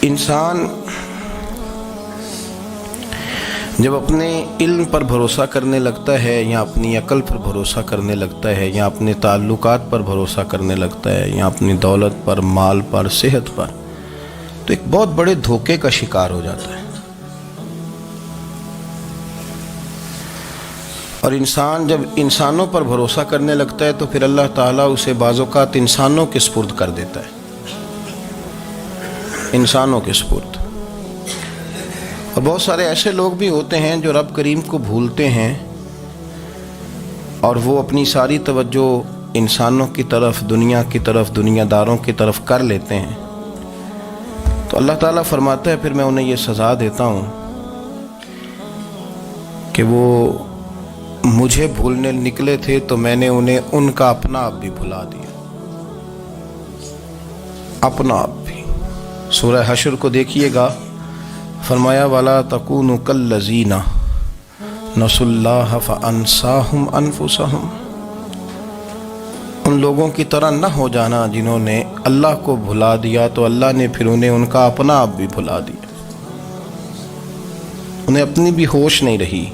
انسان جب اپنے علم پر بھروسہ کرنے لگتا ہے یا اپنی عقل پر بھروسہ کرنے لگتا ہے یا اپنے تعلقات پر بھروسہ کرنے لگتا ہے یا اپنی دولت پر، مال پر، صحت پر، تو ایک بہت بڑے دھوکے کا شکار ہو جاتا ہے۔ اور انسان جب انسانوں پر بھروسہ کرنے لگتا ہے تو پھر اللہ تعالیٰ اسے بعض اوقات انسانوں کے سپرد کر دیتا ہے، انسانوں کے سپرد۔ اور بہت سارے ایسے لوگ بھی ہوتے ہیں جو رب کریم کو بھولتے ہیں اور وہ اپنی ساری توجہ انسانوں کی طرف، دنیا کی طرف، دنیا داروں کی طرف کر لیتے ہیں، تو اللہ تعالیٰ فرماتا ہے پھر میں انہیں یہ سزا دیتا ہوں کہ وہ مجھے بھولنے نکلے تھے تو میں نے انہیں ان کا اپنا آپ بھی بھلا دیا، اپنا آپ بھی۔ سورہ حشر کو دیکھیے گا، فرمایا وَلَا تَكُونُوا كَالَّذِينَ نَسُوا اللَّهَ فَأَنسَاهُمْ أَنفُسَهُمْ۔ ان لوگوں کی طرح نہ ہو جانا جنہوں نے اللہ کو بھلا دیا تو اللہ نے پھر انہیں ان کا اپنا آپ بھی بھلا دیا، انہیں اپنی بھی ہوش نہیں رہی،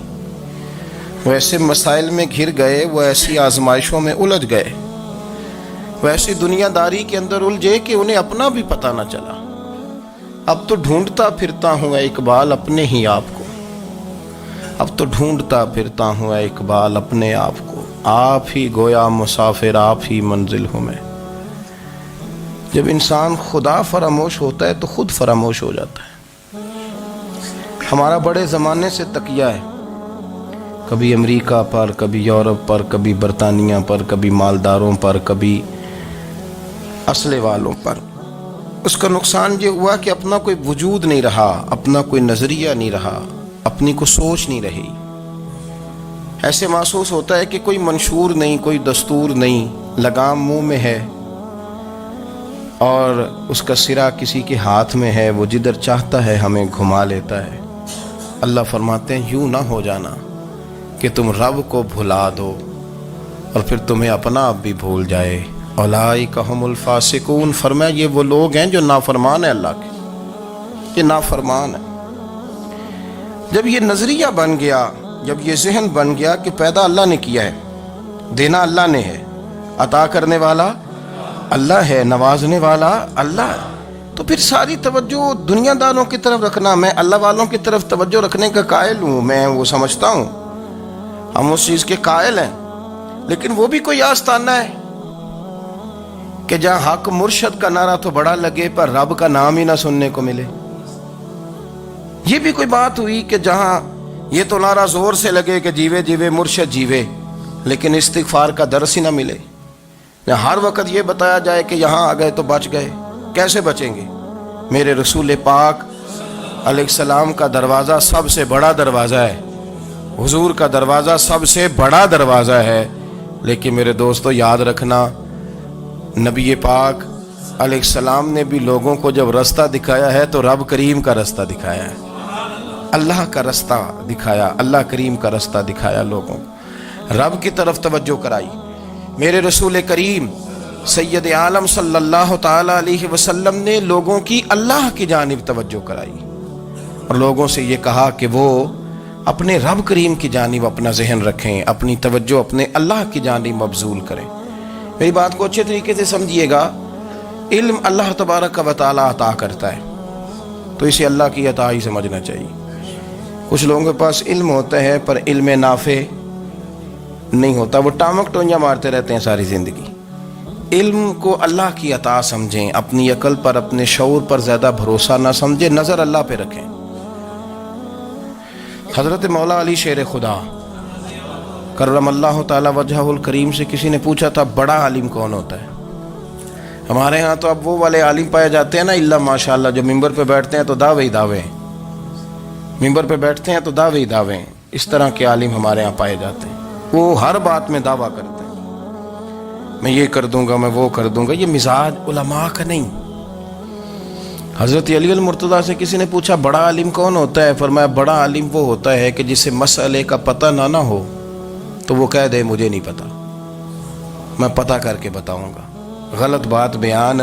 وہ ایسے مسائل میں گھر گئے، وہ ایسی آزمائشوں میں الجھ گئے، وہ ایسی دنیا داری کے اندر الجھے کہ انہیں اپنا بھی پتہ نہ چلا۔ اب تو ڈھونڈتا پھرتا ہوں اے اقبال اپنے ہی آپ کو، اب تو ڈھونڈتا پھرتا ہوں اے اقبال اپنے آپ کو، آپ ہی گویا مسافر، آپ ہی منزل ہوں میں۔ جب انسان خدا فراموش ہوتا ہے تو خود فراموش ہو جاتا ہے۔ ہمارا بڑے زمانے سے تکیہ ہے، کبھی امریکہ پر، کبھی یورپ پر، کبھی برطانیہ پر، کبھی مالداروں پر، کبھی اسلحے والوں پر۔ اس کا نقصان یہ ہوا کہ اپنا کوئی وجود نہیں رہا، اپنا کوئی نظریہ نہیں رہا، اپنی کوئی سوچ نہیں رہی۔ ایسے محسوس ہوتا ہے کہ کوئی منشور نہیں، کوئی دستور نہیں، لگام منہ میں ہے اور اس کا سرا کسی کے ہاتھ میں ہے، وہ جدھر چاہتا ہے ہمیں گھما لیتا ہے۔ اللہ فرماتے ہیں یوں نہ ہو جانا کہ تم رب کو بھلا دو اور پھر تمہیں اپنا آپ بھی بھول جائے۔ اولئک ھم الفاسقون، فرمایا یہ وہ لوگ ہیں جو نافرمان ہیں اللہ کے، یہ نافرمان ہے۔ جب یہ نظریہ بن گیا، جب یہ ذہن بن گیا کہ پیدا اللہ نے کیا ہے، دینا اللہ نے ہے، عطا کرنے والا اللہ ہے، نوازنے والا اللہ ہے، تو پھر ساری توجہ دنیا داروں کی طرف رکھنا، میں اللہ والوں کی طرف توجہ رکھنے کا قائل ہوں، میں وہ سمجھتا ہوں، ہم اس چیز کے قائل ہیں، لیکن وہ بھی کوئی آستانہ ہے کہ جہاں حق مرشد کا نعرہ تو بڑا لگے پر رب کا نام ہی نہ سننے کو ملے۔ یہ بھی کوئی بات ہوئی کہ جہاں یہ تو نعرہ زور سے لگے کہ جیوے جیوے مرشد جیوے، لیکن استغفار کا درس ہی نہ ملے۔ ہر وقت یہ بتایا جائے کہ یہاں آ گئے تو بچ گئے، کیسے بچیں گے؟ میرے رسول پاک علیہ السلام کا دروازہ سب سے بڑا دروازہ ہے، حضور کا دروازہ سب سے بڑا دروازہ ہے، لیکن میرے دوستو یاد رکھنا، نبی پاک علیہ السلام نے بھی لوگوں کو جب رستہ دکھایا ہے تو رب کریم کا رستہ دکھایا ہے، اللہ کا رستہ دکھایا، اللہ کریم کا رستہ دکھایا، لوگوں رب کی طرف توجہ کرائی۔ میرے رسول کریم سید عالم صلی اللہ تعالی علیہ وسلم نے لوگوں کی اللہ کی جانب توجہ کرائی اور لوگوں سے یہ کہا کہ وہ اپنے رب کریم کی جانب اپنا ذہن رکھیں، اپنی توجہ اپنے اللہ کی جانب مبذول کریں۔ میری بات کو اچھے طریقے سے سمجھیے گا، علم اللہ تبارک و تعالی عطا کرتا ہے تو اسے اللہ کی عطا ہی سمجھنا چاہیے۔ کچھ لوگوں کے پاس علم ہوتا ہے پر علم نافع نہیں ہوتا، وہ ٹامک ٹونجا مارتے رہتے ہیں ساری زندگی۔ علم کو اللہ کی عطا سمجھیں، اپنی عقل پر، اپنے شعور پر زیادہ بھروسہ نہ سمجھیں، نظر اللہ پہ رکھیں۔ حضرت مولا علی شیر خدا کرم اللہ تعالی وجہہ الکریم سے کسی نے پوچھا تھا بڑا عالم کون ہوتا ہے؟ ہمارے ہاں تو اب وہ والے عالم پائے جاتے ہیں نا، اللہ ماشاءاللہ، جو ممبر پہ بیٹھتے ہیں تو دعوے ہی دعوے، ممبر پہ بیٹھتے ہیں تو دعوے ہی دعوے، اس طرح کے عالم ہمارے ہاں پائے جاتے ہیں۔ وہ ہر بات میں دعویٰ کرتے ہیں، میں یہ کر دوں گا، میں وہ کر دوں گا۔ یہ مزاج علماء کا نہیں۔ حضرت علی المرتضیٰ سے کسی نے پوچھا بڑا عالم کون ہوتا ہے؟ فرمایا بڑا عالم وہ ہوتا ہے کہ جسے مسئلے کا پتہ نہ ہو تو وہ کہہ دے مجھے نہیں پتا، میں پتہ کر کے بتاؤں گا، غلط بات بیان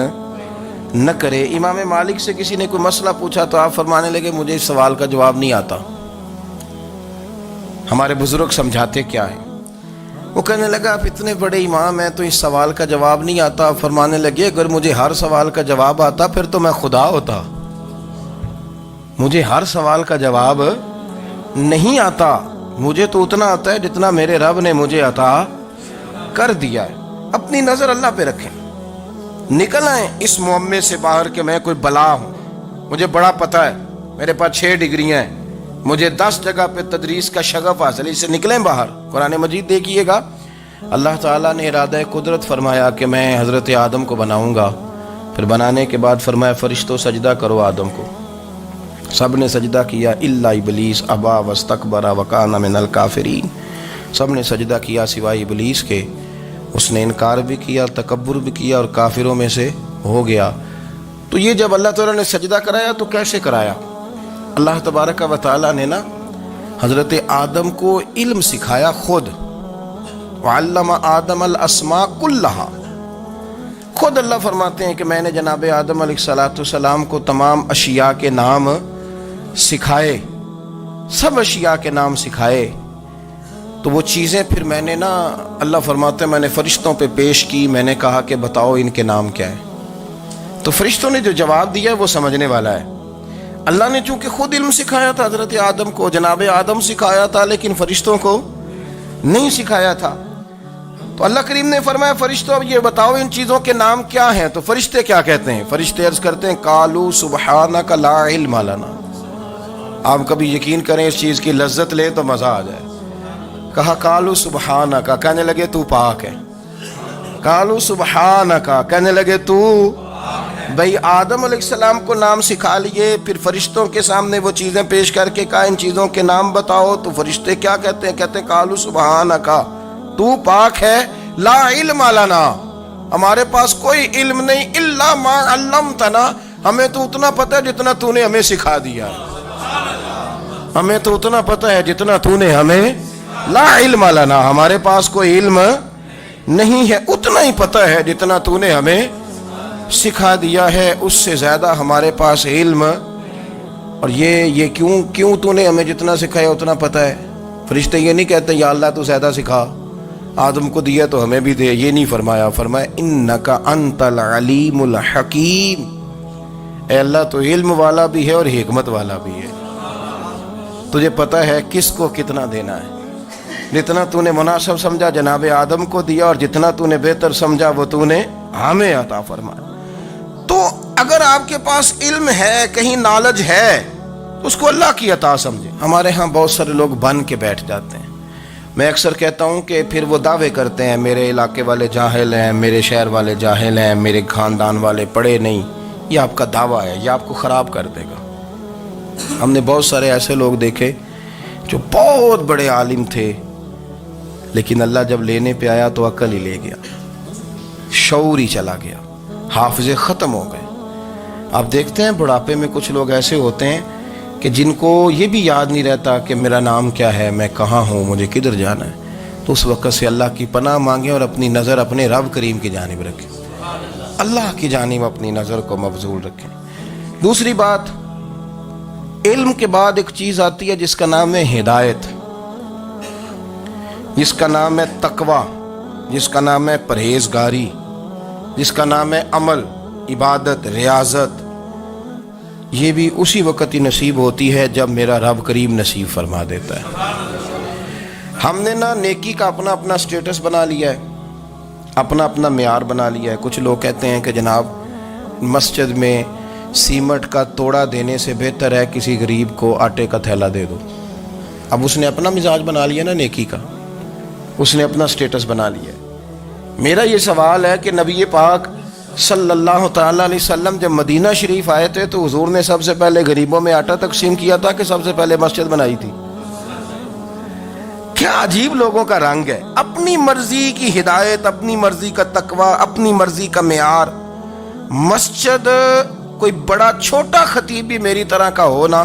نہ کرے۔ امام مالک سے کسی نے کوئی مسئلہ پوچھا تو آپ فرمانے لگے مجھے اس سوال کا جواب نہیں آتا، ہمارے بزرگ سمجھاتے کیا ہے؟ وہ کہنے لگا آپ اتنے بڑے امام ہیں تو اس سوال کا جواب نہیں آتا۔ فرمانے لگے اگر مجھے ہر سوال کا جواب آتا پھر تو میں خدا ہوتا، مجھے ہر سوال کا جواب نہیں آتا، مجھے تو اتنا آتا ہے جتنا میرے رب نے مجھے عطا کر دیا ہے۔ اپنی نظر اللہ پہ رکھیں، نکل آئیں اس معمے سے باہر کہ میں کوئی بلا ہوں، مجھے بڑا پتہ ہے، میرے پاس 6 ڈگریاں ہیں، مجھے 10 جگہ پہ تدریس کا شغف حاصل ہے، اس سے نکلیں باہر۔ قرآن مجید دیکھیے گا، اللہ تعالیٰ نے ارادہ قدرت فرمایا کہ میں حضرت آدم کو بناؤں گا، پھر بنانے کے بعد فرمایا فرشتوں سجدہ کرو آدم کو، سب نے سجدہ کیا الا ابلیس ابا واستکبر وکان من الکافرین، سب نے سجدہ کیا سوائے ابلیس کے، اس نے انکار بھی کیا، تکبر بھی کیا اور کافروں میں سے ہو گیا۔ تو یہ جب اللہ تعالیٰ نے سجدہ کرایا تو کیسے کرایا؟ اللہ تبارک و تعالیٰ نے نا حضرت آدم کو علم سکھایا خود، وعلم آدم الاسماء کلہا، خود اللہ فرماتے ہیں کہ میں نے جناب آدم علیہ السلام کو تمام اشیاء کے نام سکھائے، سب اشیاء کے نام سکھائے۔ تو وہ چیزیں پھر میں نے نا، اللہ فرماتے ہیں میں نے فرشتوں پہ پیش کی، میں نے کہا کہ بتاؤ ان کے نام کیا ہے، تو فرشتوں نے جو جواب دیا ہے وہ سمجھنے والا ہے۔ اللہ نے چونکہ خود علم سکھایا تھا حضرت آدم کو، جناب آدم سکھایا تھا، لیکن فرشتوں کو نہیں سکھایا تھا۔ تو اللہ کریم نے فرمایا فرشتوں اب یہ بتاؤ ان چیزوں کے نام کیا ہیں، تو فرشتے کیا کہتے ہیں؟ فرشتے عرض کرتے ہیں قالوا سبحانک لا علم لنا۔ آپ کبھی یقین کریں اس چیز کی لذت لیں تو مزہ آ جائے۔ کہا قالوا سبحانک، کہنے لگے تو پاک ہے، قالوا سبحانک، کہنے لگے تو، بھئی آدم علیہ السلام کو نام سکھا لیے، پھر فرشتوں کے سامنے وہ چیزیں پیش کر کے کہا ان چیزوں کے نام بتاؤ، تو فرشتے کیا کہتے ہیں؟ کہتے ہیں قالوا سبحانک، تو پاک ہے، لا علم لنا، ہمارے پاس کوئی علم نہیں، الا ما علمتنا، ہمیں تو اتنا پتہ ہے جتنا تو نے ہمیں سکھا دیا، ہمیں تو اتنا پتہ ہے جتنا تو نے ہمیں، لا علم لنا، ہمارے پاس کوئی علم نہیں ہے، اتنا ہی پتہ ہے جتنا تو نے ہمیں سکھا دیا ہے، اس سے زیادہ ہمارے پاس علم، اور یہ کیوں تو نے ہمیں جتنا سکھایا اتنا پتہ ہے۔ فرشتے یہ نہیں کہتے یا اللہ تو زیادہ سکھا، آدم کو دیا تو ہمیں بھی دے، یہ نہیں فرمایا، فرمایا انک انت العلیم الحکیم، اے اللہ تو علم والا بھی ہے اور حکمت والا بھی ہے، تجھے پتہ ہے کس کو کتنا دینا ہے، جتنا تو نے مناسب سمجھا جناب آدم کو دیا، اور جتنا تو نے بہتر سمجھا وہ تو نے ہمیں عطا فرمایا۔ تو اگر آپ کے پاس علم ہے، کہیں نالج ہے، تو اس کو اللہ کی عطا سمجھیں۔ ہمارے ہاں بہت سارے لوگ بن کے بیٹھ جاتے ہیں، میں اکثر کہتا ہوں کہ پھر وہ دعوے کرتے ہیں میرے علاقے والے جاہل ہیں، میرے شہر والے جاہل ہیں، میرے خاندان والے پڑھے نہیں، یہ آپ کا دعویٰ ہے، یہ آپ کو خراب کر دے گا۔ ہم نے بہت سارے ایسے لوگ دیکھے جو بہت بڑے عالم تھے، لیکن اللہ جب لینے پہ آیا تو عقل ہی لے گیا، شعور ہی چلا گیا، حافظے ختم ہو گئے۔ آپ دیکھتے ہیں بڑھاپے میں کچھ لوگ ایسے ہوتے ہیں کہ جن کو یہ بھی یاد نہیں رہتا کہ میرا نام کیا ہے، میں کہاں ہوں، مجھے کدھر جانا ہے، تو اس وقت سے اللہ کی پناہ مانگیں اور اپنی نظر اپنے رب کریم کی جانب رکھیں، اللہ کی جانب اپنی نظر کو مبذول رکھیں۔ دوسری بات، علم کے بعد ایک چیز آتی ہے جس کا نام ہے ہدایت، جس کا نام ہے تقوی، جس کا نام ہے پرہیزگاری، جس کا نام ہے عمل، عبادت، ریاضت۔ یہ بھی اسی وقت ہی نصیب ہوتی ہے جب میرا رب کریم نصیب فرما دیتا ہے۔ ہم نے نا نیکی کا اپنا اپنا سٹیٹس بنا لیا ہے، اپنا اپنا معیار بنا لیا ہے۔ کچھ لوگ کہتے ہیں کہ جناب مسجد میں سیمٹ کا توڑا دینے سے بہتر ہے کسی غریب کو آٹے کا تھیلا دے دو۔ اب اس نے اپنا مزاج بنا لیا نا نیکی کا، اس نے اپنا سٹیٹس بنا لیا ہے۔ میرا یہ سوال ہے کہ نبی پاک صلی اللہ تعالیٰ علیہ وسلم جب مدینہ شریف آئے تھے تو حضور نے سب سے پہلے غریبوں میں آٹا تقسیم کیا تھا کہ سب سے پہلے مسجد بنائی تھی؟ کیا عجیب لوگوں کا رنگ ہے، اپنی مرضی کی ہدایت، اپنی مرضی کا تقوی، اپنی مرضی کا معیار۔ مسجد کوئی بڑا چھوٹا خطیب بھی میری طرح کا ہو نا،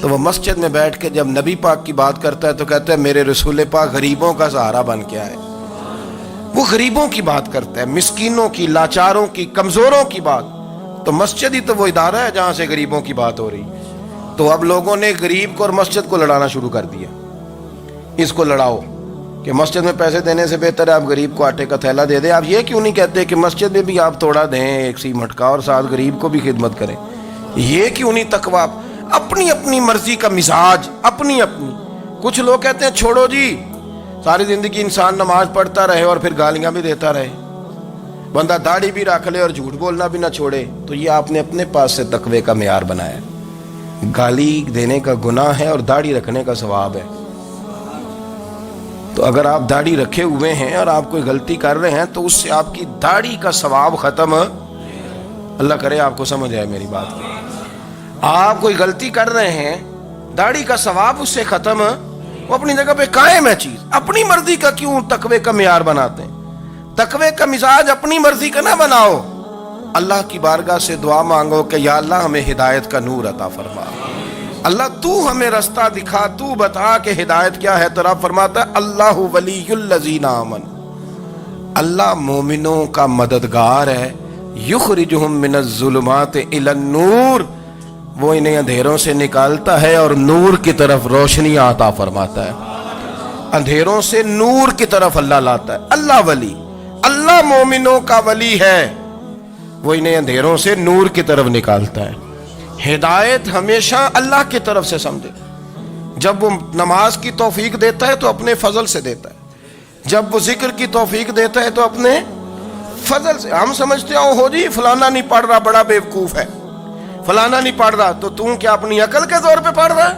تو وہ مسجد میں بیٹھ کے جب نبی پاک کی بات کرتا ہے تو کہتا ہے میرے رسول پاک غریبوں کا سہارا بن کے آئے۔ وہ غریبوں کی بات کرتا ہے، مسکینوں کی، لاچاروں کی، کمزوروں کی بات۔ تو مسجد ہی تو وہ ادارہ ہے جہاں سے غریبوں کی بات ہو رہی ہے. تو اب لوگوں نے غریب کو اور مسجد کو لڑانا شروع کر دیا. اس کو لڑاؤ کہ مسجد میں پیسے دینے سے بہتر ہے آپ غریب کو آٹے کا تھیلا دے دیں. آپ یہ کیوں نہیں کہتے کہ مسجد میں بھی آپ تھوڑا دیں ایک سی مٹکا اور ساتھ غریب کو بھی خدمت کریں؟ یہ کیوں نہیں تقویٰ؟ اپنی اپنی مرضی کا مزاج، اپنی اپنی. کچھ لوگ کہتے ہیں چھوڑو جی، ساری زندگی انسان نماز پڑھتا رہے اور پھر گالیاں بھی دیتا رہے، بندہ داڑھی بھی رکھ لے اور جھوٹ بولنا بھی نہ چھوڑے. تو یہ آپ نے اپنے پاس سے تقوی کا معیار بنایا. گالی دینے کا گناہ ہے اور داڑھی رکھنے کا ثواب ہے. تو اگر آپ داڑھی رکھے ہوئے ہیں اور آپ کوئی غلطی کر رہے ہیں تو اس سے آپ کی داڑھی کا ثواب ختم. اللہ کرے آپ کو سمجھ آئے میری بات. آپ کوئی غلطی کر رہے ہیں، داڑھی کا ثواب اس سے ختم، وہ اپنی جگہ پہ قائم ہے چیز. اپنی مرضی کا کیوں تقوی کا معیار بناتے ہیں؟ تقوی کا مزاج اپنی مرضی کا نہ بناؤ. اللہ کی بارگاہ سے دعا مانگو کہ یا اللہ ہمیں ہدایت کا نور عطا فرما. اللہ تو ہمیں رستہ دکھا، تو بتا کہ ہدایت کیا ہے. تو رب فرماتا ہے اللہ ولی الذین آمنوا، اللہ مومنوں کا مددگار ہے. یخرجہم من الظلمات الی النور، وہ انہیں اندھیروں سے نکالتا ہے اور نور کی طرف روشنی عطا فرماتا ہے. اندھیروں سے نور کی طرف اللہ لاتا ہے. اللہ ولی، اللہ مومنوں کا ولی ہے، وہ انہیں اندھیروں سے نور کی طرف نکالتا ہے. ہدایت ہمیشہ اللہ کی طرف سے سمجھے. جب وہ نماز کی توفیق دیتا ہے تو اپنے فضل سے دیتا ہے. جب وہ ذکر کی توفیق دیتا ہے تو اپنے فضل سے. ہم سمجھتے ہیں ہو جی فلانا نہیں پڑھ رہا بڑا بیوقوف ہے، فلانا نہیں پڑھ رہا، تو تم کیا اپنی عقل کے زور پہ پڑھ رہا ہے؟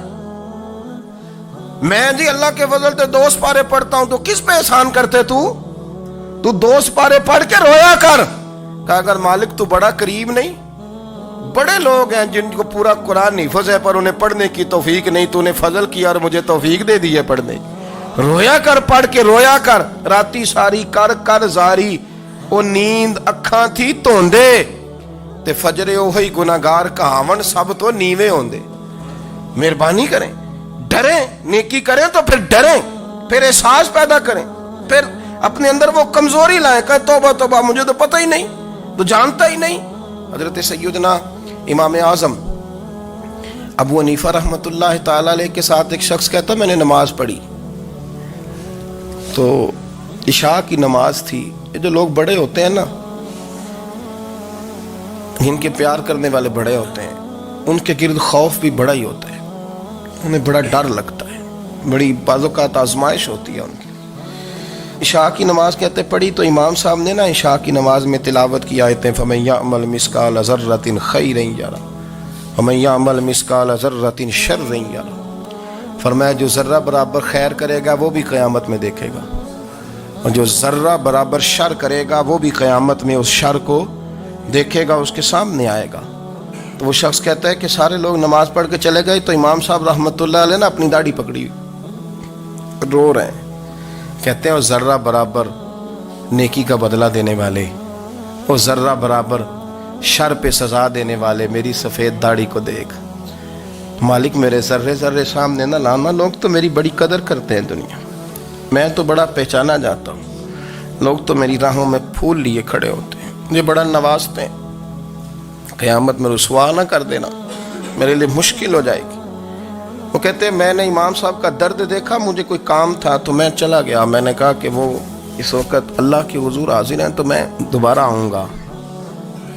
میں جی اللہ کے فضل سے 2 سپارے پڑھتا ہوں، تو کس پہ احسان کرتے تو 2 سپارے پڑھ کے رویا کر. کہا اگر مالک تو بڑا قریب نہیں؟ بڑے لوگ ہیں جن کو پورا قرآن حفظ ہے پر انہیں پڑھنے کی توفیق نہیں، تو انہیں فضل کیا اور مجھے توفیق دے دی ہے پڑھنے. رویا کر، پڑھ کے رویا کر. راتی ساری کر کر زاری، وہ نیند اکھاں تھی توندے تے فجرے اوہی گناہگار کہاون سب تو نیوے ہوندے. مہربانی کریں، ڈریں، نیکی کریں تو پھر ڈریں، پھر احساس پیدا کریں، پھر اپنے اندر وہ کمزوری لائیں کہ توبہ توبہ مجھے تو پتہ ہی نہیں، تو جانتا ہی نہیں. حضرت سیدنا امام اعظم ابو حنیفہ رحمۃ اللہ تعالی علیہ کے ساتھ ایک شخص کہتا میں نے نماز پڑھی تو عشاء کی نماز تھی. یہ جو لوگ بڑے ہوتے ہیں نا، جن کے پیار کرنے والے بڑے ہوتے ہیں، ان کے گرد خوف بھی بڑا ہی ہوتا ہے، انہیں بڑا ڈر لگتا ہے، بڑی بعض اوقات آزمائش ہوتی ہے ان کی. عشاء کی نماز کہتے پڑھی تو امام صاحب نے نا عشاء کی نماز میں تلاوت کی آیتیں فَمَن يَعْمَلْ مِثْقَالَ ذَرَّةٍ خَيْرًا يَرَهُ وَمَن يَعْمَلْ مِثْقَالَ ذَرَّةٍ شَرًّا يَرَهُ. فرمایا جو ذرہ برابر خیر کرے گا وہ بھی قیامت میں دیکھے گا، اور جو ذرہ برابر شر کرے گا وہ بھی قیامت میں اس شر کو دیکھے گا، اس کے سامنے آئے گا. تو وہ شخص کہتا ہے کہ سارے لوگ نماز پڑھ کے چلے گئے تو امام صاحب رحمۃ اللہ علیہ نے اپنی داڑھی پکڑی رو رہے ہیں. کہتے ہیں وہ ذرہ برابر نیکی کا بدلہ دینے والے، وہ ذرہ برابر شر پہ سزا دینے والے میری سفید داڑھی کو دیکھ. مالک میرے ذرے ذرے سامنے نہ لانا. لوگ تو میری بڑی قدر کرتے ہیں دنیا، میں تو بڑا پہچانا جاتا ہوں، لوگ تو میری راہوں میں پھول لیے کھڑے ہوتے ہیں، مجھے بڑا نوازتے ہیں. قیامت میں رسوا نہ کر دینا، میرے لیے مشکل ہو جائے گی. وہ کہتے ہیں میں نے امام صاحب کا درد دیکھا، مجھے کوئی کام تھا تو میں چلا گیا. میں نے کہا کہ وہ اس وقت اللہ کے حضور حاضر ہیں تو میں دوبارہ آؤں گا.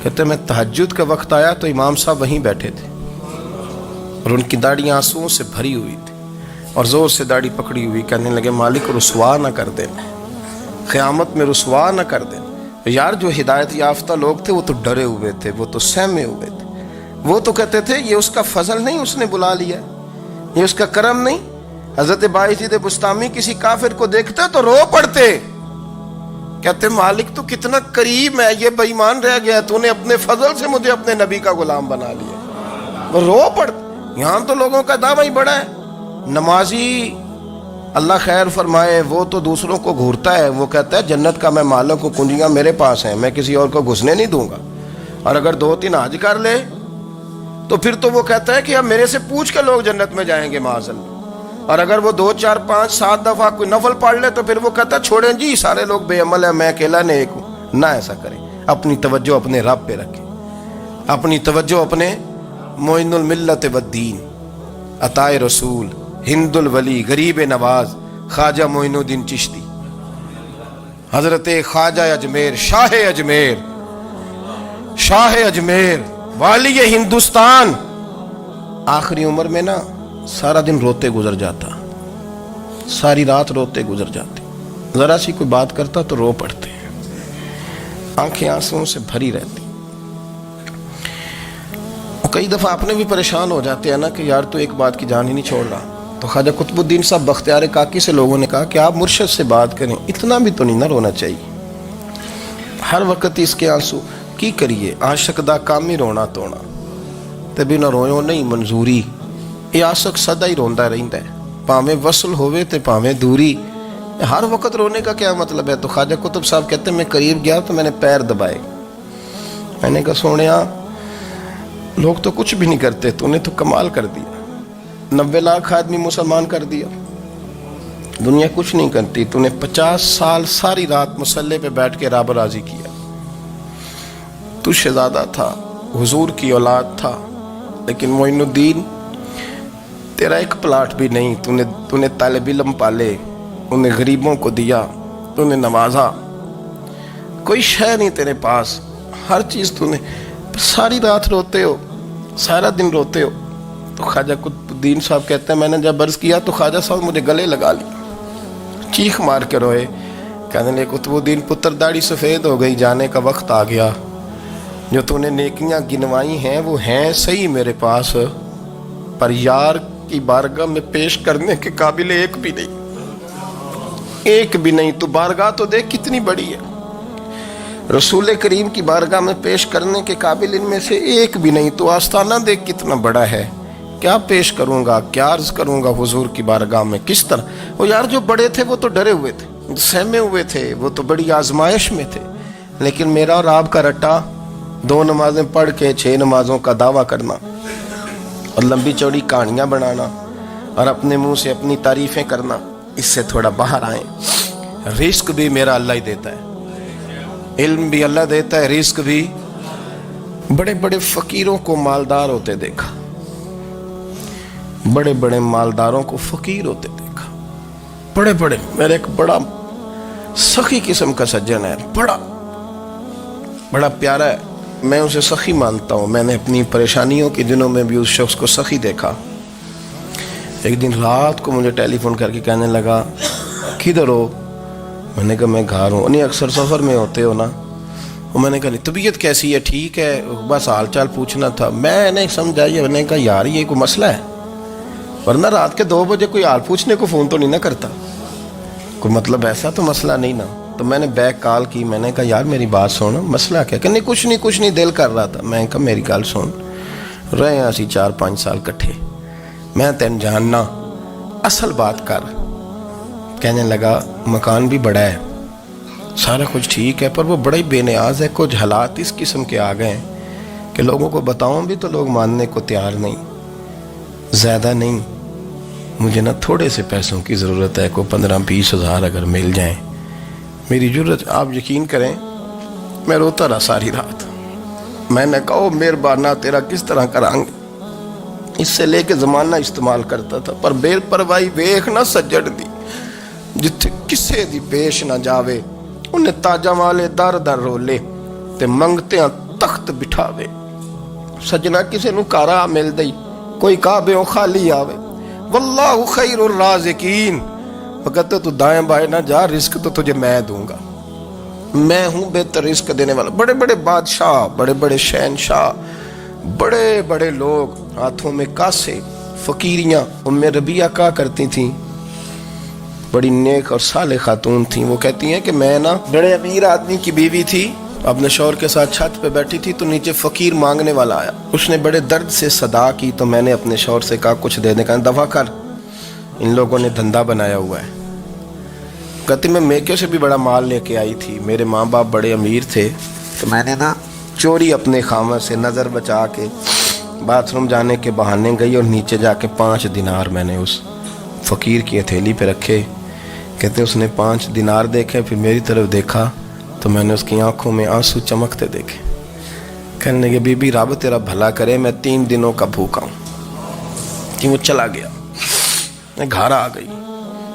کہتے ہیں میں تہجد کا وقت آیا تو امام صاحب وہیں بیٹھے تھے اور ان کی داڑھی آنسوؤں سے بھری ہوئی تھی اور زور سے داڑھی پکڑی ہوئی. کہنے لگے مالک رسوا نہ کر دینا، قیامت میں رسوا نہ کر دینا. یار جو ہدایت یافتہ لوگ تھے وہ تو ڈرے ہوئے تھے، وہ تو سہمے ہوئے تھے. وہ تو کہتے تھے یہ اس کا فضل نہیں، اس نے بلا لیا، یہ اس کا کرم نہیں. حضرت باعزید بسطامی کسی کافر کو دیکھتے تو رو پڑتے، کہتے مالک تو کتنا قریب ہے، یہ بے ایمان رہ گیا، تو نے اپنے فضل سے مجھے اپنے نبی کا غلام بنا لیا. وہ رو پڑتے. یہاں تو لوگوں کا دعویٰ ہی بڑا ہے. نمازی اللہ خیر فرمائے وہ تو دوسروں کو گھورتا ہے، وہ کہتا ہے جنت کا میں مالک ہوں، کنجیاں میرے پاس ہیں، میں کسی اور کو گھسنے نہیں دوں گا. اور اگر 2-3 حج کر لے تو پھر تو وہ کہتا ہے کہ اب میرے سے پوچھ کے لوگ جنت میں جائیں گے معاذ اللہ. اور اگر وہ 2 4 5 7 دفعہ کوئی نفل پڑھ لے تو پھر وہ کہتا ہے چھوڑیں جی سارے لوگ بے عمل ہیں، میں اکیلا نیک ہوں. نہ ایسا کریں، اپنی توجہ اپنے رب پہ رکھیں. اپنی توجہ اپنے معین الملت والدین، عطائے رسول، ہند الولی، غریب نواز، خواجہ معین الدین چشتی، حضرت خواجہ اجمیر، شاہ اجمیر، شاہ اجمیر، والی ہندوستان، آخری عمر میں نا سارا دن روتے گزر جاتا، ساری رات روتے گزر جاتے، ذرا سی کوئی بات کرتا تو رو پڑتے، آنکھیں آنسوں سے بھری رہتی۔ کئی دفعہ اپنے بھی پریشان ہو جاتے ہیں نا کہ یار تو ایک بات کی جان ہی نہیں چھوڑ رہا، تو خواجہ قطب الدین صاحب بختیار کاکی سے لوگوں نے کہا کہ آپ مرشد سے بات کریں، اتنا بھی تو نہیں نہ رونا چاہیے، ہر وقت اس کے آنسو کی کریے، عاشق دا کام ہی رونا تونا، تبھی نہ رویو نہیں منظوری، یہ عاشق سدا ہی روندا رہندا ہے، پاویں وصل ہوئے تے پاویں دوری، ہر وقت رونے کا کیا مطلب ہے؟ تو خواجہ قطب صاحب کہتے ہیں میں قریب گیا تو میں نے پیر دبائے، میں نے کہا سونیا لوگ تو کچھ بھی نہیں کرتے، تو نے تو کمال کر دیا، 90 لاکھ آدمی مسلمان کر دیا، دنیا کچھ نہیں کرتی، تو نے 50 سال ساری رات مصلے پہ بیٹھ کے رب راضی کیا، تو شہزادہ تھا، حضور کی اولاد تھا، لیکن معین الدین تیرا ایک پلاٹ بھی نہیں، تو نے طالب علم پالے، انہیں غریبوں کو دیا، تو نے نوازا، کوئی شے نہیں تیرے پاس، ہر چیز تو نے، ساری رات روتے ہو، سارا دن روتے ہو۔ تو خواجہ قطب الدین صاحب کہتے ہیں میں نے جب عرض کیا تو خواجہ صاحب مجھے گلے لگا لیا، چیخ مار کے روئے، کہنے لگے قطب الدین پتر داڑھی سفید ہو گئی، جانے کا وقت آ گیا، جو تو نے نیکیاں گنوائی ہیں وہ ہیں صحیح میرے پاس، پر یار کی بارگاہ میں پیش کرنے کے قابل ایک بھی نہیں، ایک بھی نہیں، تو بارگاہ تو دیکھ کتنی بڑی ہے، رسول کریم کی بارگاہ میں پیش کرنے کے قابل ان میں سے ایک بھی نہیں، تو آستانہ دیکھ کتنا بڑا ہے، کیا پیش کروں گا، کیا عرض کروں گا حضور کی بارگاہ میں، کس طرح؟ وہ یار جو بڑے تھے وہ تو ڈرے ہوئے تھے، سہمے ہوئے تھے، وہ تو بڑی آزمائش میں تھے، لیکن میرا اور آپ کا رٹا 2 نمازیں پڑھ کے 6 نمازوں کا دعویٰ کرنا اور لمبی چوڑی کہانیاں بنانا اور اپنے منہ سے اپنی تعریفیں کرنا، اس سے تھوڑا باہر آئیں۔ رزق بھی میرا اللہ ہی دیتا ہے، علم بھی اللہ دیتا ہے، رزق بھی۔ بڑے بڑے فقیروں کو مالدار ہوتے دیکھا، بڑے بڑے مالداروں کو فقیر ہوتے دیکھا، بڑے بڑے، میرے ایک بڑا سخی قسم کا سجن ہے، بڑا پیارا ہے، میں اسے سخی مانتا ہوں، میں نے اپنی پریشانیوں کے دنوں میں بھی اس شخص کو سخی دیکھا۔ ایک دن رات کو مجھے ٹیلی فون کر کے کہنے لگا کدھر ہو؟ میں نے کہا میں گھر ہوں۔ نہیں اکثر سفر میں ہوتے ہو نا؟ میں نے کہا طبیعت کیسی ہے؟ ٹھیک ہے، بس حال چال پوچھنا تھا۔ میں نے سمجھائی، میں نے کہا یار یہ کوئی مسئلہ ہے، ورنہ رات کے 2 بجے کوئی حال پوچھنے کو فون تو نہیں نہ کرتا، کوئی مطلب ایسا تو مسئلہ نہیں نا۔ تو میں نے بیک کال کی، میں نے کہا یار میری بات سن، مسئلہ کیا؟ کہ نہیں کچھ نہیں دل کر رہا تھا۔ میں نے کہا میری گل سن، رہے ہیں اسی 4-5 سال کٹھے، میں تین جاننا، اصل بات کر۔ کہنے لگا مکان بھی بڑا ہے، سارا کچھ ٹھیک ہے، پر وہ بڑا ہی بے نیاز ہے، کچھ حالات اس قسم کے آ گئے ہیں کہ لوگوں کو بتاؤں بھی تو لوگ ماننے کو تیار نہیں، زیادہ نہیں، مجھے نا تھوڑے سے پیسوں کی ضرورت ہے، کوئی 15-20 ہزار اگر مل جائیں میری ضرورت۔ آپ یقین کریں میں روتا رہا ساری رات۔ میں نے کہا مہربانہ تیرا کس طرح کریں گے، اس سے لے کے زمانہ استعمال کرتا تھا، پر بے پرواہی ویخ نہ سجڑ دی، جتھے کسے دی پیش نہ جاوے، انہیں تاجاں والے در در رولے تے منگتیاں تخت بٹھاوے۔ سجنا کسے نو کارا مل دئی، کوئی کعبیوں خالی آوے، واللہ خیر الرازقین، وقت تو دائیں بائیں نہ جا، رزق تو تجھے میں دوں گا، میں ہوں بہتر رزق دینے والا۔ بڑے بڑے بادشاہ، بڑے بڑے شہنشاہ، بڑے بڑے لوگ، ہاتھوں میں کاسے، فقیریاں۔ ام ربیعہ کہا کرتی تھیں، بڑی نیک اور صالح خاتون تھیں، وہ کہتی ہیں کہ میں نا بڑے امیر آدمی کی بیوی تھی، اپنے شوہر کے ساتھ چھت پہ بیٹھی تھی تو نیچے فقیر مانگنے والا آیا، اس نے بڑے درد سے صدا کی تو میں نے اپنے شوہر سے کہا کچھ دے دیں، کہا دفع کر، ان لوگوں نے دھندا بنایا ہوا ہے۔ کہتی میں میکے سے بھی بڑا مال لے کے آئی تھی، میرے ماں باپ بڑے امیر تھے، تو میں نے نا چوری اپنے خامہ سے نظر بچا کے باتھ روم جانے کے بہانے گئی اور نیچے جا کے 5 دینار میں نے اس فقیر کی ہتھیلی پہ رکھے۔ کہتے اس نے 5 دینار دیکھے، پھر میری طرف دیکھا تو میں نے اس کی آنکھوں میں آنسو چمکتے دیکھے۔ کہنے لگے بی بی رب تیرا بھلا کرے میں 3 دنوں کا بھوکا ہوں. کہ وہ چلا گیا. میں گھر آ گئی.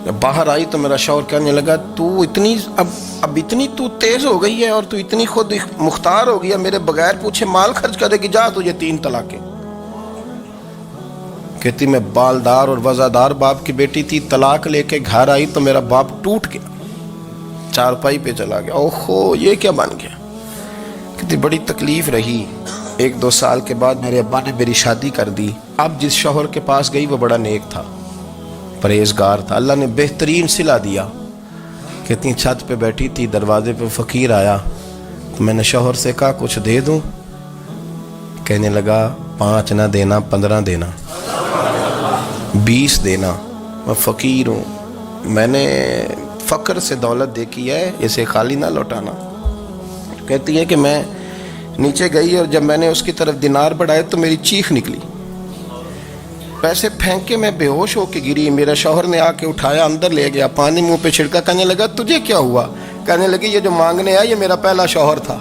جب باہر آئی تو میرا شوہر کہنے لگا تو اتنی اب اتنی تو تیز ہو گئی ہے اور تو اتنی خود مختار ہو گئی ہے, میرے بغیر پوچھے مال خرچ کرے کہ جا تجھے 3 طلاقیں. کہتی میں بالدار اور وزادار باپ کی بیٹی تھی, طلاق لے کے گھر آئی تو میرا باپ ٹوٹ گیا, چارپائی پہ چلا گیا. اوہو یہ کیا بن گیا. کہتی بڑی تکلیف رہی. 1-2 سال کے بعد میرے ابا نے میری شادی کر دی. اب جس شوہر کے پاس گئی وہ بڑا نیک تھا, پرہیزگار تھا, اللہ نے بہترین صلہ دیا. کہتی چھت پہ بیٹھی تھی, دروازے پہ فقیر آیا تو میں نے شوہر سے کہا کچھ دے دوں. کہنے لگا 5 نہ دینا, 15 دینا, 20 دینا, میں فقیر ہوں, میں نے فقر سے دولت دیکھی ہے, اسے خالی نہ لوٹانا. کہتی ہے کہ میں نیچے گئی اور جب میں نے اس کی طرف دینار بڑھائے تو میری چیخ نکلی, پیسے پھینک کے میں بے ہوش ہو کے گری. میرا شوہر نے آ کے اٹھایا, اندر لے گیا, پانی منہ پہ چھڑکا. کہنے لگا تجھے کیا ہوا. کہنے لگی یہ جو مانگنے آیا یہ میرا پہلا شوہر تھا,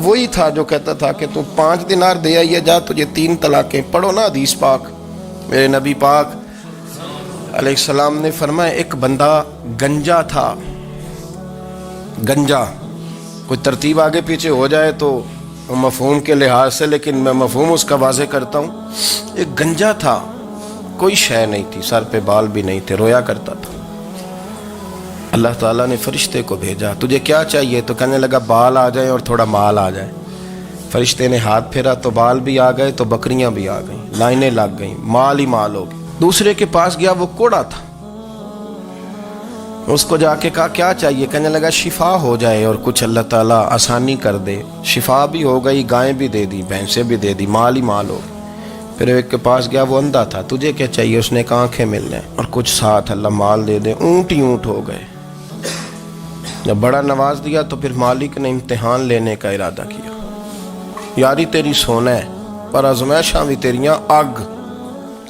وہی تھا جو کہتا تھا کہ تو 5 دینار دے آئیے جا تجھے 3 طلاقیں. پڑھو نا حدیث پاک. میرے نبی پاک علیہ السلام نے فرمایا ایک بندہ گنجا تھا. گنجا کوئی ترتیب آگے پیچھے ہو جائے تو مفہوم کے لحاظ سے, لیکن میں مفہوم اس کا واضح کرتا ہوں. ایک گنجا تھا, کوئی شے نہیں تھی, سر پہ بال بھی نہیں تھے, رویا کرتا تھا. اللہ تعالیٰ نے فرشتے کو بھیجا, تجھے کیا چاہیے. تو کہنے لگا بال آ جائیں اور تھوڑا مال آ جائے. فرشتے نے ہاتھ پھیرا تو بال بھی آ گئے تو بکریاں بھی آ گئیں, لائنیں لگ گئیں, مال ہی مال ہو گئے. دوسرے کے پاس گیا, وہ کوڑا تھا. اس کو جا کے کہا کیا چاہیے. کہنے لگا شفا ہو جائے اور کچھ اللہ تعالیٰ آسانی کر دے. شفا بھی ہو گئی, گائیں بھی دے دی, بھینسیں بھی دے دی, مال ہی مال ہو. پھر ایک کے پاس گیا, وہ اندھا تھا. تجھے کیا چاہیے. اس نے کہا آنکھیں مل جائیں اور کچھ ساتھ اللہ مال دے دے. اونٹ ہی اونٹ ہو گئے. جب بڑا نواز دیا تو پھر مالک نے امتحان لینے کا ارادہ کیا. یاری تیری سونا ہے پر آزمائشاں بھی تیریاں اگ.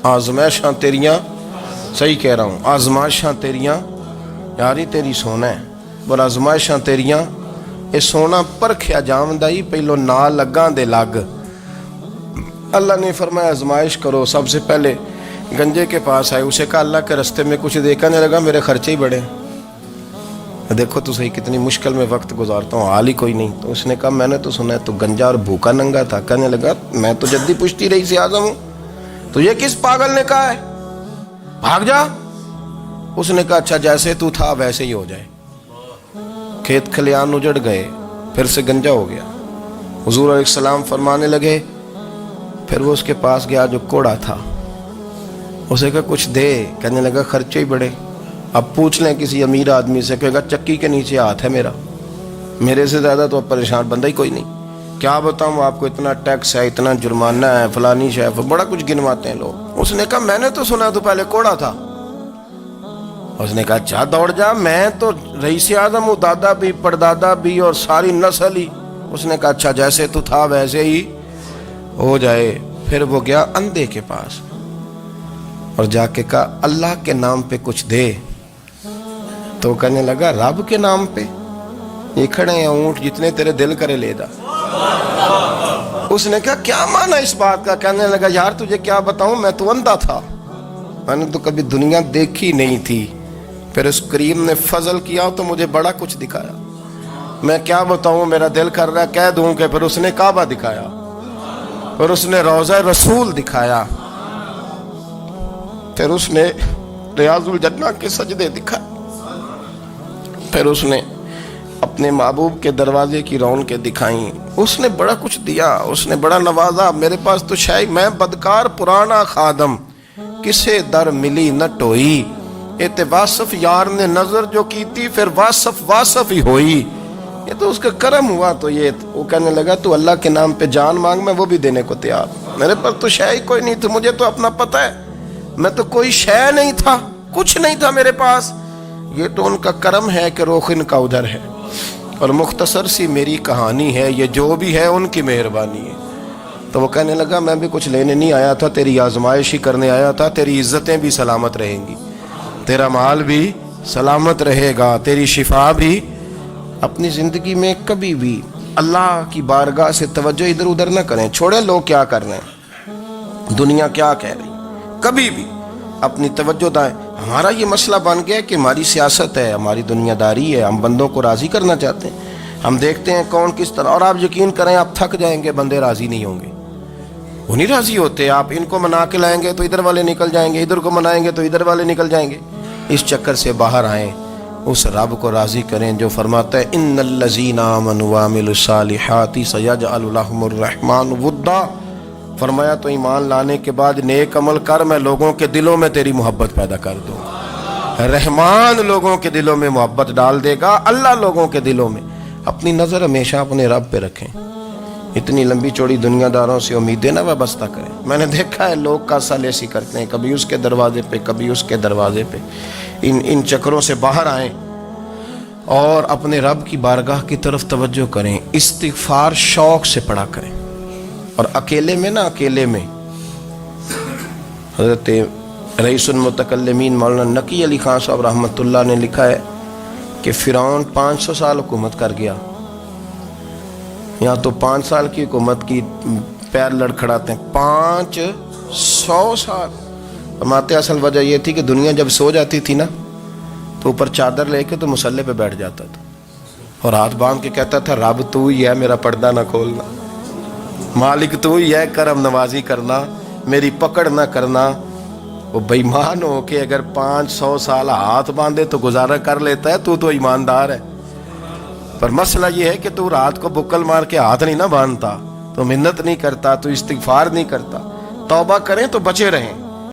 آزمائشاں تیریاں, صحیح کہہ رہا ہوں, آزمائشاں تیریاں. یاری تیری سونا ہے پر آزمائشاں تیریاں. اے سونا پرکھیا جاوندا ہی پہلو نال لگاں دے لگ. اللہ نے فرمایا آزمائش کرو. سب سے پہلے گنجے کے پاس آئے, اسے کہا اللہ کے رستے میں کچھ دیکھنے لگا, میرے خرچے ہی بڑے. دیکھو تو صحیح کتنی مشکل میں وقت گزارتا ہوں, حال ہی کوئی نہیں. تو اس نے کہا میں نے تو سنا ہے تو گنجا اور بھوکا ننگا تھا. کہنے لگا میں تو جدی پشتی رئیس اعظم ہوں, تو یہ کس پاگل نے کہا ہے, بھاگ جا. اس نے کہا اچھا جیسے تو تھا ویسے ہی ہو جائے. کھیت کھلیان اجڑ گئے, پھر سے گنجا ہو گیا. حضور علیہ السلام فرمانے لگے. پھر وہ اس کے پاس گیا جو کوڑا تھا, اسے کہا کچھ دے. کہنے لگا خرچے ہی بڑے. اب پوچھ لیں کسی امیر آدمی سے, کہے گا چکی کے نیچے ہاتھ ہے میرا, میرے سے زیادہ تو اب پریشان بندہ ہی کوئی نہیں. کیا بتاؤں آپ کو, اتنا ٹیکس ہے, اتنا جرمانہ ہے, فلانی شے, بڑا کچھ گنواتے ہیں لوگ. اس نے کہا میں نے تو سنا تو پہلے کوڑا تھا. اس نے کہا اچھا دوڑ جا, میں تو رئیس اعظم ہوں, دادا بھی پردادا بھی اور ساری نسل ہی. اس نے کہا اچھا جیسے تو تھا ویسے ہی ہو جائے. پھر وہ گیا اندھے کے پاس اور جا کے کہا اللہ کے نام پہ کچھ دے. تو کہنے لگا رب کے نام پہ, یہ کھڑے ہیں اونٹ, جتنے تیرے دل کرے لے جا. اس نے کہا کیا معنی اس بات کا. کہنے لگا یار تجھے کیا بتاؤں, میں تو اندھا تھا, میں نے تو کبھی دنیا دیکھی نہیں تھی. پھر اس کریم نے فضل کیا تو مجھے بڑا کچھ دکھایا. میں کیا بتاؤں, میرا دل کر رہا ہے کہہ دوں کہ پھر اس نے کعبہ دکھایا, پھر اس نے روضہ رسول دکھایا, پھر اس نے ریاض الجنہ کے سجدے دکھائے, پھر اس نے اپنے محبوب کے دروازے کی رونقیں دکھائیں. اس نے بڑا کچھ دیا, اس نے بڑا نوازا. میرے پاس تو شاید میں بدکار پرانا خادم, کسے در ملی نہ ٹوئی. اے واصف یار نے نظر جو کی تھی, پھر واصف ہی ہوئی. یہ تو اس کا کرم ہوا. تو یہ وہ کہنے لگا تو اللہ کے نام پہ جان مانگ, میں وہ بھی دینے کو تیار. میرے پر تو شے ہی کوئی نہیں تھی, مجھے تو اپنا پتہ ہے, میں تو کوئی شے نہیں تھا, کچھ نہیں تھا میرے پاس. یہ تو ان کا کرم ہے کہ روخن کا ادھر ہے, اور مختصر سی میری کہانی ہے, یہ جو بھی ہے ان کی مہربانی ہے. تو وہ کہنے لگا میں بھی کچھ لینے نہیں آیا تھا, تیری آزمائش ہی کرنے آیا تھا. تیری عزتیں بھی سلامت رہیں گی, تیرا مال بھی سلامت رہے گا, تیری شفا بھی. اپنی زندگی میں کبھی بھی اللہ کی بارگاہ سے توجہ ادھر ادھر نہ کریں، چھوڑیں لوگ کیا کر رہے ہیں، دنیا کیا کہہ رہی، کبھی بھی اپنی توجہ دائیں۔ ہمارا یہ مسئلہ بن گیا کہ ہماری سیاست ہے، ہماری دنیا داری ہے، ہم بندوں کو راضی کرنا چاہتے ہیں، ہم دیکھتے ہیں کون کس طرح، اور آپ یقین کریں آپ تھک جائیں گے، بندے راضی نہیں ہوں گے، وہ نہیں راضی ہوتے، آپ ان کو منا کے لائیں گے تو ادھر والے نکل جائیں گے، ادھر کو منائیں گے تو ادھر والے نکل جائیں گے۔ اس چکر سے باہر آئیں، اس رب کو راضی کریں جو فرماتا ہے ان الذین آمنوا وعملوا الصالحات سیجعل لهم الرحمن ودا۔ فرمایا تو ایمان لانے کے بعد نیک عمل کر، میں لوگوں کے دلوں میں تیری محبت پیدا کر دوں۔ رحمان لوگوں کے دلوں میں محبت ڈال دے گا، اللہ لوگوں کے دلوں میں۔ اپنی نظر ہمیشہ اپنے رب پہ رکھیں، اتنی لمبی چوڑی دنیا داروں سے امیدیں نہ وابستہ کریں۔ میں نے دیکھا ہے لوگ کا سالیسی کرتے ہیں، کبھی اس کے دروازے پہ کبھی اس کے دروازے پہ۔ ان چکروں سے باہر آئیں اور اپنے رب کی بارگاہ کی طرف توجہ کریں، استغفار شوق سے پڑھا کریں، اور اکیلے میں نا، اکیلے میں۔ حضرت رئیس المتکلمین مولانا نقی علی خان صاحب رحمۃ اللہ نے لکھا ہے کہ فرعون 500 سال حکومت کر گیا، یہاں تو 5 سال کی حکومت کی پیر لڑکھڑاتے ہیں، 500 سال۔ فرماتے اصل وجہ یہ تھی کہ دنیا جب سو جاتی تھی نا تو اوپر چادر لے کے تو مصلے پہ بیٹھ جاتا تھا اور ہاتھ باندھ کے کہتا تھا رب تو ہی ہے، میرا پردہ نہ کھولنا، مالک تو ہی ہے، کرم نوازی کرنا، میری پکڑ نہ کرنا۔ وہ بے ایمان ہو کے اگر 500 سال ہاتھ باندھے تو گزارا کر لیتا ہے، تو ایماندار ہے۔ پر مسئلہ یہ ہے کہ تو رات کو بکل مار کے ہاتھ نہیں نہ باندھتا، تو منت نہیں کرتا، تو استغفار نہیں کرتا۔ توبہ کریں تو بچے رہیں۔